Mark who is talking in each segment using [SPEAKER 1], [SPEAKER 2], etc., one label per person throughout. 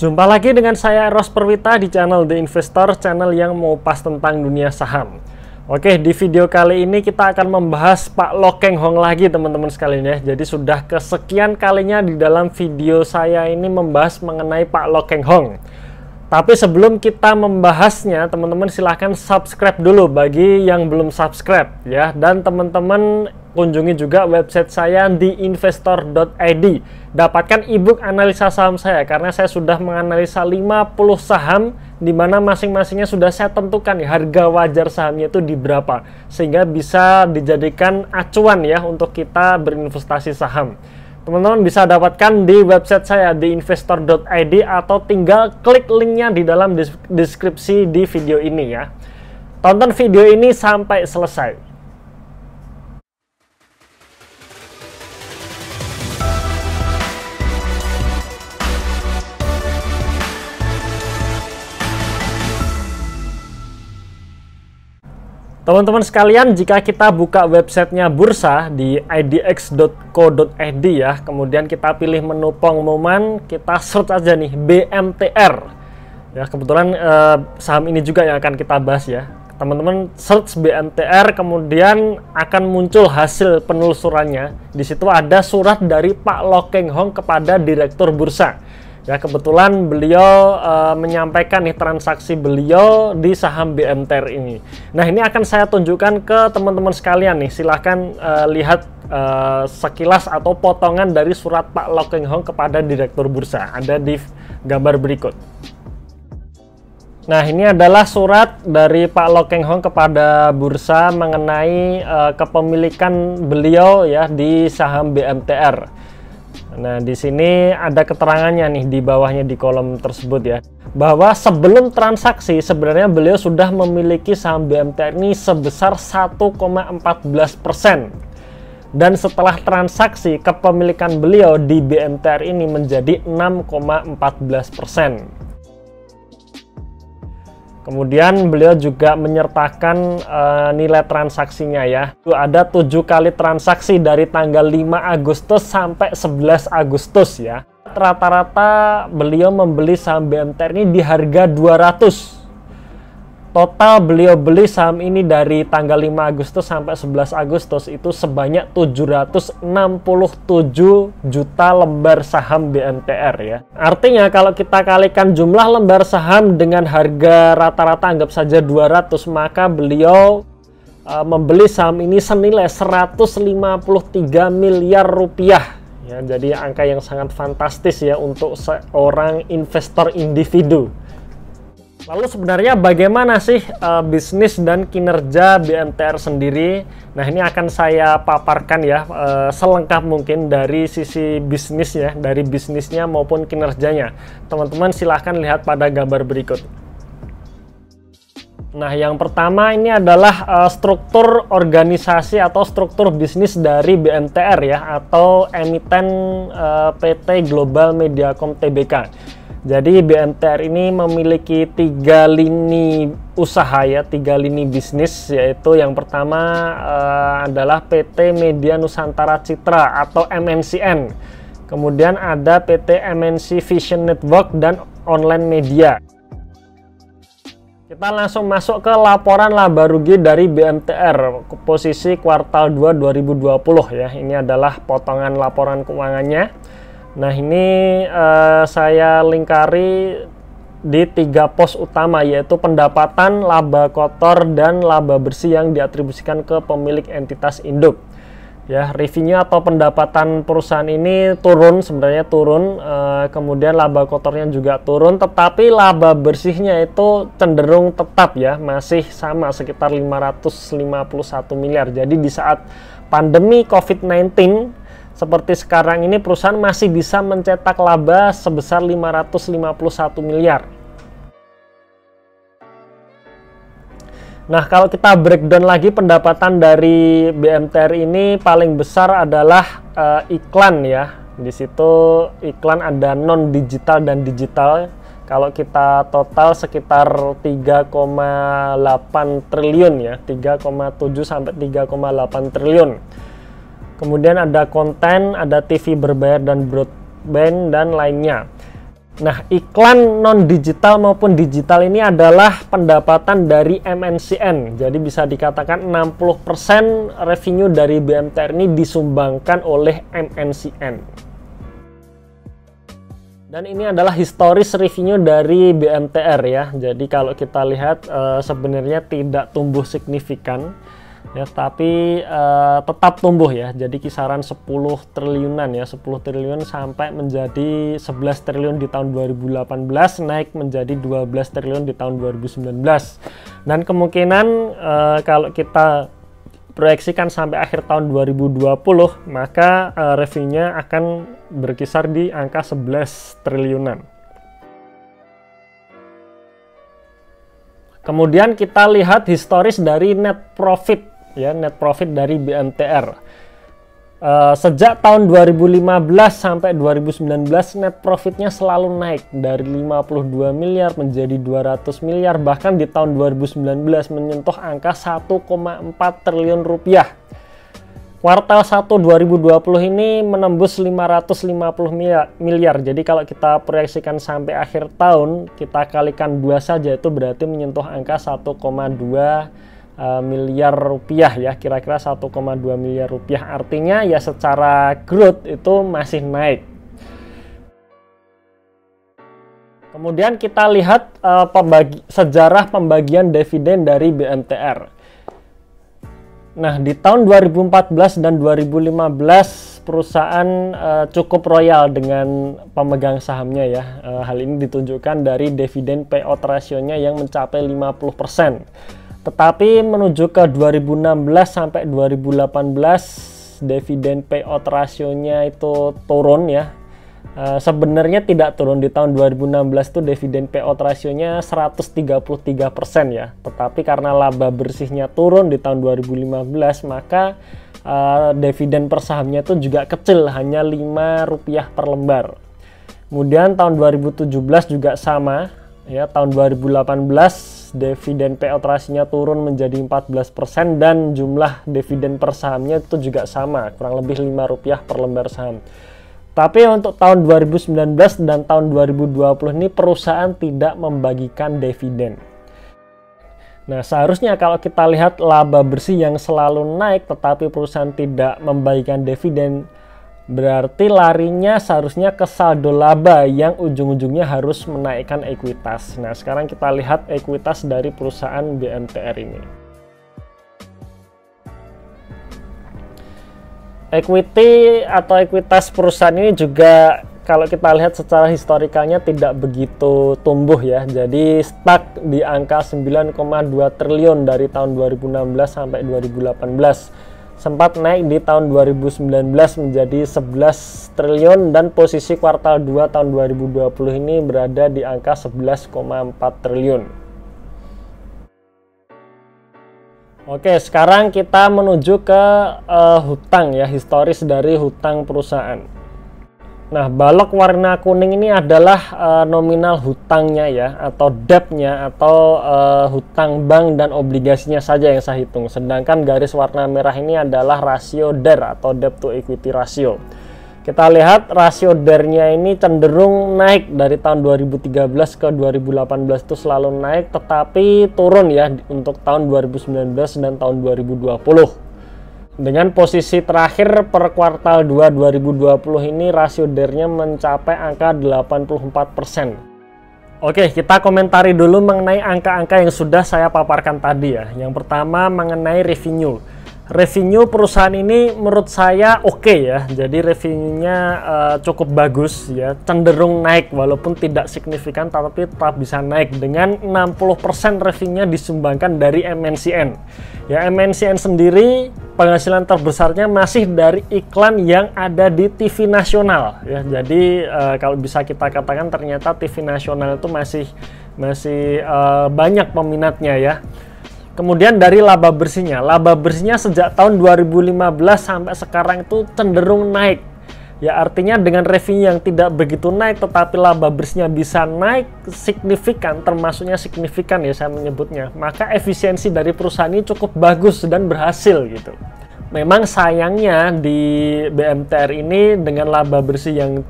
[SPEAKER 1] Jumpa lagi dengan saya Eros Perwita di channel The Investor, channel yang mengupas tentang dunia saham. Oke, di video kali ini kita akan membahas Pak Loh Keng Hong lagi teman-teman sekalian ya. Jadi sudah kesekian kalinya di dalam video saya ini membahas mengenai Pak Loh Keng Hong. Tapi sebelum kita membahasnya, teman-teman silahkan subscribe dulu bagi yang belum subscribe ya. Dan teman-teman kunjungi juga website saya di investor.id. Dapatkan ebook analisa saham saya karena saya sudah menganalisa 50 saham di mana masing-masingnya sudah saya tentukan ya, harga wajar sahamnya itu di berapa sehingga bisa dijadikan acuan ya untuk kita berinvestasi saham. Teman-teman bisa dapatkan di website saya di investor.id atau tinggal klik linknya di dalam deskripsi di video ini ya. Tonton video ini sampai selesai. Teman-teman sekalian, jika kita buka websitenya bursa di idx.co.id ya, kemudian kita pilih menu pengumuman, kita search aja nih BMTR. Ya, kebetulan saham ini juga yang akan kita bahas ya. Teman-teman search BMTR, kemudian akan muncul hasil penelusurannya. Di situ ada surat dari Pak Loh Keng Hong kepada Direktur Bursa. Ya, kebetulan beliau menyampaikan nih transaksi beliau di saham BMTR ini. Nah, ini akan saya tunjukkan ke teman-teman sekalian nih. Silahkan lihat sekilas atau potongan dari surat Pak Loh Keng Hong kepada Direktur Bursa. Ada di gambar berikut. Nah, ini adalah surat dari Pak Loh Keng Hong kepada Bursa mengenai kepemilikan beliau ya di saham BMTR. Nah, di sini ada keterangannya nih di bawahnya di kolom tersebut ya. Bahwa sebelum transaksi sebenarnya beliau sudah memiliki saham BMTR ini sebesar 1,14%. Dan setelah transaksi kepemilikan beliau di BMTR ini menjadi 6,14%. Kemudian beliau juga menyertakan nilai transaksinya ya. Itu ada 7 kali transaksi dari tanggal 5 Agustus sampai 11 Agustus ya. Rata-rata beliau membeli saham BMTR ini di harga 200. Total beliau beli saham ini dari tanggal 5 Agustus sampai 11 Agustus itu sebanyak 767 juta lembar saham BMTR ya. Artinya kalau kita kalikan jumlah lembar saham dengan harga rata-rata anggap saja 200, maka beliau membeli saham ini senilai 153 miliar rupiah. Ya, jadi angka yang sangat fantastis ya untuk seorang investor individu. Lalu sebenarnya bagaimana sih bisnis dan kinerja BMTR sendiri? Nah, ini akan saya paparkan ya selengkap mungkin dari sisi bisnisnya, dari bisnisnya maupun kinerjanya. Teman-teman silahkan lihat pada gambar berikut. Nah, yang pertama ini adalah struktur organisasi atau struktur bisnis dari BMTR ya, atau emiten PT Global Mediacom Tbk. Jadi BMTR ini memiliki 3 lini usaha ya, 3 lini bisnis, yaitu yang pertama adalah PT Media Nusantara Citra atau MNCN. Kemudian ada PT MNC Vision Network dan Online Media. Kita langsung masuk ke laporan laba rugi dari BMTR posisi kuartal 2 2020 ya. Ini adalah potongan laporan keuangannya. Nah, ini saya lingkari di 3 pos utama, yaitu pendapatan, laba kotor, dan laba bersih yang diatribusikan ke pemilik entitas induk. Ya, revenue atau pendapatan perusahaan ini turun, sebenarnya turun, kemudian laba kotornya juga turun, tetapi laba bersihnya itu cenderung tetap ya, masih sama sekitar 551 miliar. Jadi di saat pandemi COVID-19 seperti sekarang ini perusahaan masih bisa mencetak laba sebesar 551 miliar. Nah, kalau kita breakdown lagi pendapatan dari BMTR ini paling besar adalah iklan ya. Di situ iklan ada non digital dan digital. Kalau kita total sekitar 3,8 triliun ya, 3,7 sampai 3,8 triliun. Kemudian ada konten, ada TV berbayar dan broadband dan lainnya. Nah, iklan non-digital maupun digital ini adalah pendapatan dari MNCN. Jadi bisa dikatakan 60% revenue dari BMTR ini disumbangkan oleh MNCN. Dan ini adalah historis revenue dari BMTR ya. Jadi kalau kita lihat sebenarnya tidak tumbuh signifikan. Ya, tapi tetap tumbuh ya, jadi kisaran 10 triliunan ya, 10 triliun sampai menjadi 11 triliun di tahun 2018, naik menjadi 12 triliun di tahun 2019. Dan kemungkinan kalau kita proyeksikan sampai akhir tahun 2020, maka revenue-nya akan berkisar di angka 11 triliunan. Kemudian kita lihat historis dari net profit. Ya, net profit dari BMTR sejak tahun 2015 sampai 2019 net profitnya selalu naik dari 52 miliar menjadi 200 miliar, bahkan di tahun 2019 menyentuh angka 1,4 triliun rupiah. Kuartal 1 2020 ini menembus 550 miliar. Jadi kalau kita proyeksikan sampai akhir tahun, kita kalikan 2 saja, itu berarti menyentuh angka 1,2 miliar rupiah ya, kira-kira 1,2 miliar rupiah. Artinya ya secara growth itu masih naik. Kemudian kita lihat sejarah pembagian dividen dari BMTR. Nah, di tahun 2014 dan 2015 perusahaan cukup royal dengan pemegang sahamnya ya. Hal ini ditunjukkan dari dividen payout ratio-nya yang mencapai 50%. Tetapi menuju ke 2016 sampai 2018 dividen payout rasionya itu turun ya. Sebenarnya tidak turun, di tahun 2016 itu dividen payout rasionya 133% ya. Tetapi karena laba bersihnya turun di tahun 2015, maka dividen per sahamnya itu juga kecil, hanya Rp5 per lembar. Kemudian tahun 2017 juga sama ya, tahun 2018 dividen payout ratio-nya turun menjadi 14% dan jumlah dividen per sahamnya itu juga sama, kurang lebih Rp5 per lembar saham. Tapi untuk tahun 2019 dan tahun 2020 ini perusahaan tidak membagikan dividen. Nah, seharusnya kalau kita lihat laba bersih yang selalu naik tetapi perusahaan tidak membagikan dividen, berarti larinya seharusnya ke saldo laba yang ujung-ujungnya harus menaikkan ekuitas. Nah, sekarang kita lihat ekuitas dari perusahaan BMTR ini. Equity atau ekuitas perusahaan ini juga kalau kita lihat secara historikalnya tidak begitu tumbuh ya. Jadi stuck di angka 9,2 triliun dari tahun 2016 sampai 2018. Sempat naik di tahun 2019 menjadi 11 triliun dan posisi kuartal 2 tahun 2020 ini berada di angka 11,4 triliun. Oke, sekarang kita menuju ke hutang ya, historis dari hutang perusahaan. Nah, balok warna kuning ini adalah nominal hutangnya ya, atau debt-nya, atau hutang bank dan obligasinya saja yang saya hitung. Sedangkan garis warna merah ini adalah rasio DER atau debt to equity ratio. Kita lihat rasio DER-nya ini cenderung naik dari tahun 2013 ke 2018 itu selalu naik, tetapi turun ya untuk tahun 2019 dan tahun 2020. Dengan posisi terakhir per kuartal 2 2020 ini rasio DER-nya mencapai angka 84%. Oke, kita komentari dulu mengenai angka-angka yang sudah saya paparkan tadi ya. Yang pertama mengenai revenue. Revenue perusahaan ini menurut saya oke ya. Jadi revenue-nya cukup bagus ya, cenderung naik walaupun tidak signifikan tapi tetap bisa naik dengan 60% revenue-nya disumbangkan dari MNCN. Ya, MNCN sendiri penghasilan terbesarnya masih dari iklan yang ada di TV nasional ya. Jadi kalau bisa kita katakan ternyata TV nasional itu masih banyak peminatnya ya. Kemudian dari laba bersihnya sejak tahun 2015 sampai sekarang itu cenderung naik. Ya, artinya dengan revenue yang tidak begitu naik tetapi laba bersihnya bisa naik signifikan, termasuknya signifikan ya saya menyebutnya. Maka efisiensi dari perusahaan ini cukup bagus dan berhasil gitu. Memang sayangnya di BMTR ini dengan laba bersih yang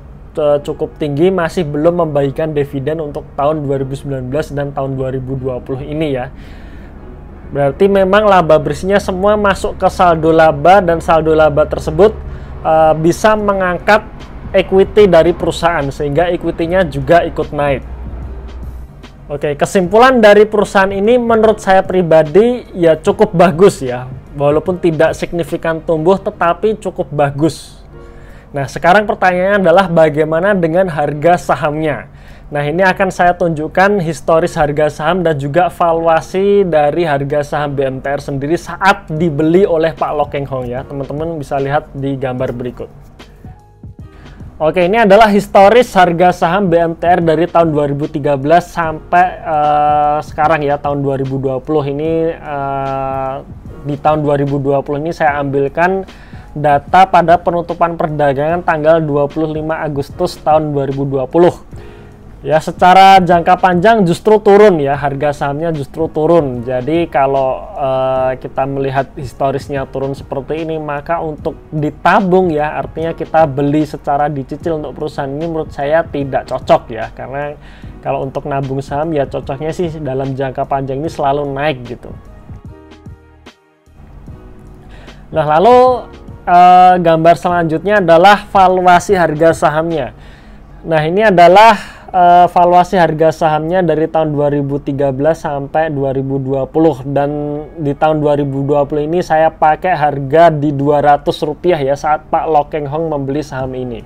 [SPEAKER 1] cukup tinggi, masih belum membagikan dividen untuk tahun 2019 dan tahun 2020 ini ya. Berarti memang laba bersihnya semua masuk ke saldo laba, dan saldo laba tersebut bisa mengangkat equity dari perusahaan sehingga equity-nya juga ikut naik. Oke, kesimpulan dari perusahaan ini menurut saya pribadi ya cukup bagus ya. Walaupun tidak signifikan tumbuh, tetapi cukup bagus. Nah, sekarang pertanyaannya adalah bagaimana dengan harga sahamnya? Nah, ini akan saya tunjukkan historis harga saham dan juga valuasi dari harga saham BMTR sendiri saat dibeli oleh Pak Loh Keng Hong ya. Teman-teman bisa lihat di gambar berikut. Oke, ini adalah historis harga saham BMTR dari tahun 2013 sampai sekarang ya, tahun 2020 ini. Di tahun 2020 ini saya ambilkan data pada penutupan perdagangan tanggal 25 Agustus tahun 2020. Ya, secara jangka panjang justru turun ya, harga sahamnya justru turun. Jadi kalau kita melihat historisnya turun seperti ini, maka untuk ditabung ya, artinya kita beli secara dicicil untuk perusahaan ini menurut saya tidak cocok ya. Karena kalau untuk nabung saham ya cocoknya sih dalam jangka panjang ini selalu naik gitu. Nah, lalu gambar selanjutnya adalah valuasi harga sahamnya. Nah, ini adalah valuasi harga sahamnya dari tahun 2013 sampai 2020, dan di tahun 2020 ini saya pakai harga di Rp200 ya saat Pak Loh Keng Hong membeli saham ini.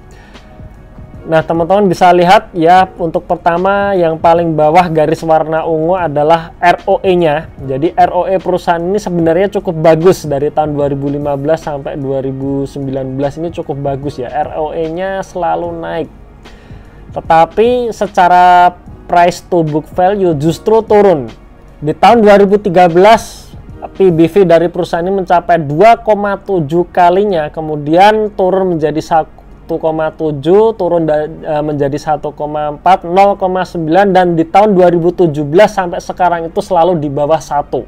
[SPEAKER 1] Nah, teman-teman bisa lihat ya, untuk pertama yang paling bawah garis warna ungu adalah ROE-nya. Jadi ROE perusahaan ini sebenarnya cukup bagus dari tahun 2015 sampai 2019 ini cukup bagus ya. ROE-nya selalu naik. Tetapi secara price to book value justru turun. Di tahun 2013 PBV dari perusahaan ini mencapai 2,7 kalinya, kemudian turun menjadi 1,7, turun menjadi 1,4, 0,9, dan di tahun 2017 sampai sekarang itu selalu di bawah 1.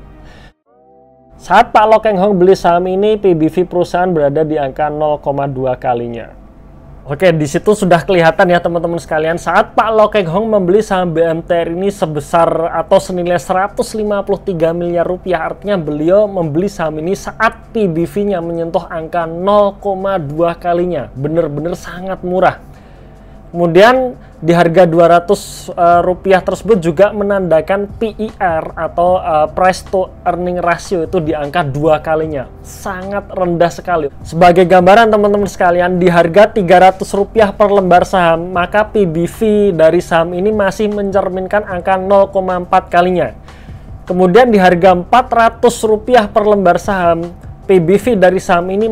[SPEAKER 1] Saat Pak Loh Keng Hong beli saham ini, PBV perusahaan berada di angka 0,2 kalinya. Oke, di situ sudah kelihatan ya teman-teman sekalian, saat Pak Loh Keng Hong membeli saham BMTR ini sebesar atau senilai 153 miliar rupiah, artinya beliau membeli saham ini saat PBV-nya menyentuh angka 0,2 kalinya, benar-benar sangat murah. Kemudian di harga Rp200 tersebut juga menandakan PER atau price to earning ratio itu di angka 2 kalinya. Sangat rendah sekali. Sebagai gambaran teman-teman sekalian, di harga Rp300 per lembar saham, maka PBV dari saham ini masih mencerminkan angka 0,4 kalinya. Kemudian di harga Rp400 per lembar saham, PBV dari saham ini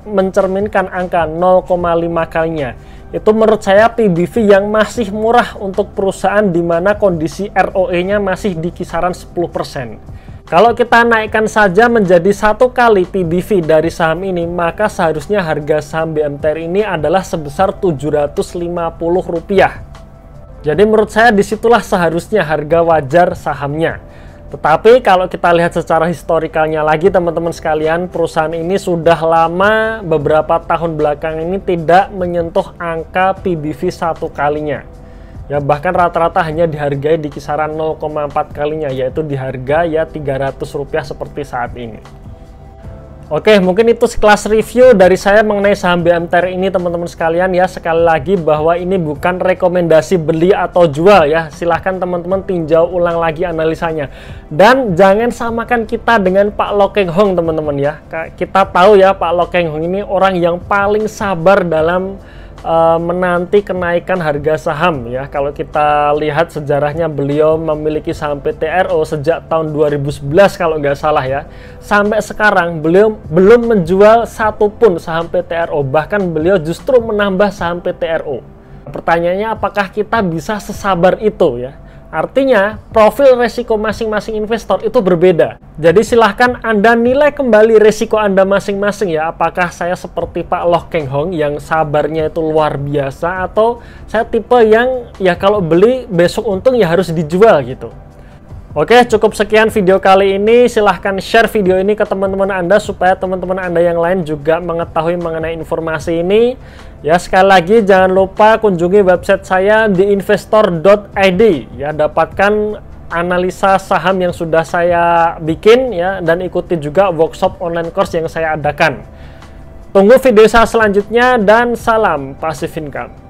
[SPEAKER 1] mencerminkan angka 0,5 kalinya. Itu menurut saya PBV yang masih murah untuk perusahaan di mana kondisi ROE-nya masih di kisaran 10%. Kalau kita naikkan saja menjadi 1 kali PBV dari saham ini, maka seharusnya harga saham BMTR ini adalah sebesar Rp750. Jadi menurut saya disitulah seharusnya harga wajar sahamnya. Tetapi kalau kita lihat secara historikalnya lagi teman-teman sekalian, perusahaan ini sudah lama beberapa tahun belakang ini tidak menyentuh angka PBV 1 kalinya. Ya, bahkan rata-rata hanya dihargai di kisaran 0,4 kalinya, yaitu di harga ya Rp300 seperti saat ini. Oke, mungkin itu sekelas review dari saya mengenai saham BMTR ini teman-teman sekalian ya. Sekali lagi bahwa ini bukan rekomendasi beli atau jual ya. Silahkan teman-teman tinjau ulang lagi analisanya. Dan jangan samakan kita dengan Pak Loh Keng Hong teman-teman ya. Kita tahu ya Pak Loh Keng Hong ini orang yang paling sabar dalam menanti kenaikan harga saham ya. Kalau kita lihat sejarahnya, beliau memiliki saham PTRO sejak tahun 2011 kalau nggak salah ya. Sampai sekarang beliau belum menjual satupun saham PTRO, bahkan beliau justru menambah saham PTRO. Pertanyaannya, apakah kita bisa sesabar itu ya? Artinya, profil resiko masing-masing investor itu berbeda. Jadi silahkan Anda nilai kembali resiko Anda masing-masing ya. Apakah saya seperti Pak Loh Keng Hong yang sabarnya itu luar biasa, atau saya tipe yang ya kalau beli besok untung ya harus dijual gitu. Oke, cukup sekian video kali ini. Silahkan share video ini ke teman-teman Anda supaya teman-teman Anda yang lain juga mengetahui mengenai informasi ini. Ya, sekali lagi jangan lupa kunjungi website saya di investor.id. Ya, dapatkan analisa saham yang sudah saya bikin ya, dan ikuti juga workshop online course yang saya adakan. Tunggu video saya selanjutnya dan salam Passive Income.